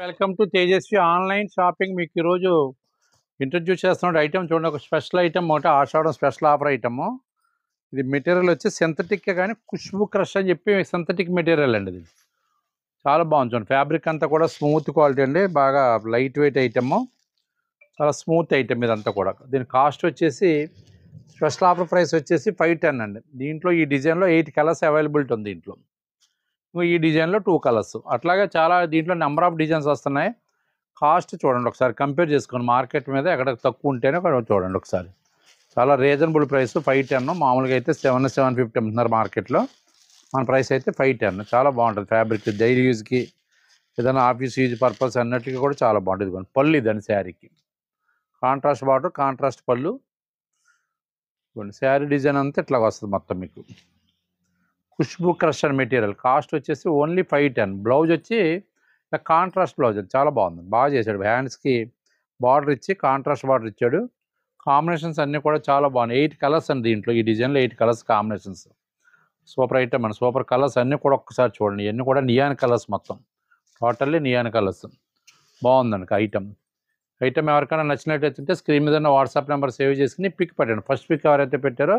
Welcome to Tejaswi online shopping. మీకు ఈరోజు introduce చేస్తున్న ఐటమ్ చూడండి. ఒక స్పెషల్ ఐటమ్ ఒకటి ఆషాఢం స్పెషల్ ఆఫర్ ఐటము. ఇది మెటీరియల్ వచ్చి సింథటిక్ కానీ ఖుష్బూ క్రష్ అని చెప్పి సింథటిక్ మెటీరియల్ అండి. ఇది చాలా బాగుంది చూడండి. ఫ్యాబ్రిక్ అంతా కూడా స్మూత్ క్వాలిటీ అండి, బాగా లైట్ వెయిట్ ఐటమ్, చాలా స్మూత్ ఐటమ్ ఇదంతా కూడా. దీని కాస్ట్ వచ్చేసి స్పెషల్ ఆఫర్ ప్రైస్ వచ్చేసి 510 అండి. దీంట్లో ఈ డిజైన్లో 8 కలర్స్ అవైలబిలిటీ ఉంది. దీంట్లో ఈ డిజైన్లో 2 కలర్స్, అట్లాగే చాలా దీంట్లో నెంబర్ ఆఫ్ డిజైన్స్ వస్తున్నాయి. కాస్ట్ చూడండి ఒకసారి, కంపేర్ చేసుకోండి మార్కెట్ మీద ఎక్కడ తక్కువ ఉంటేనే చూడండి ఒకసారి. చాలా రీజనబుల్ ప్రైస్ 510. మామూలుగా అయితే 750 అమ్ముతున్నారు మార్కెట్లో. మన ప్రైస్ అయితే 510. చాలా బాగుంటుంది ఫ్యాబ్రిక్. డైలీ యూజ్కి, ఏదైనా ఆఫీస్ యూజ్ పర్పస్ అన్నట్టుగా కూడా చాలా బాగుంటుంది. పళ్ళు ఇదండి శారీకి, కాంట్రాస్ట్ బార్డర్, కాంట్రాస్ట్ పళ్ళు. శారీ డిజైన్ అంతా ఇట్లా వస్తుంది మొత్తం మీకు. Khushbu crush and material cost వచ్చేసి ఓన్లీ 510. బ్లౌజ్ వచ్చి కాంట్రాస్ట్ బ్లౌజ్, చాలా బాగుంది, బాగా చేశాడు. హ్యాండ్స్కి బార్డర్ ఇచ్చి కాంట్రాస్ట్ బార్డర్ ఇచ్చాడు. కాంబినేషన్స్ అన్నీ కూడా చాలా బాగున్నాయి. 8 కలర్స్ అండి దీంట్లో. ఈ డిజైన్లో 8 కలర్స్ కాంబినేషన్స్. సూపర్ ఐటమ్ అండి, సూపర్ కలర్స్ అన్నీ కూడా ఒక్కసారి చూడండి. ఇవన్నీ కూడా నియాన్ కలర్స్, మొత్తం టోటల్లీ నియాన్ కలర్స్. బాగుందండి ఐటమ్. ఎవరికైనా నచ్చినట్టయితే స్క్రీన్ మీద ఉన్న వాట్సాప్ నెంబర్ సేవ్ చేసుకుని పిక్ పెట్టండి. ఫస్ట్ పిక్ ఎవరైతే పెట్టారో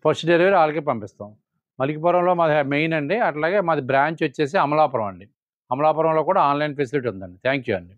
ఫస్ట్ డెలివరీ వాళ్ళకే పంపిస్తాం. మలికిపురంలో మాది మెయిన్ అండి. అట్లాగే మాది బ్రాంచ్ వచ్చేసి అమలాపురం అండి. అమలాపురంలో కూడా ఆన్లైన్ ఫెసిలిటీ ఉందండి. థ్యాంక్ యూ అండి.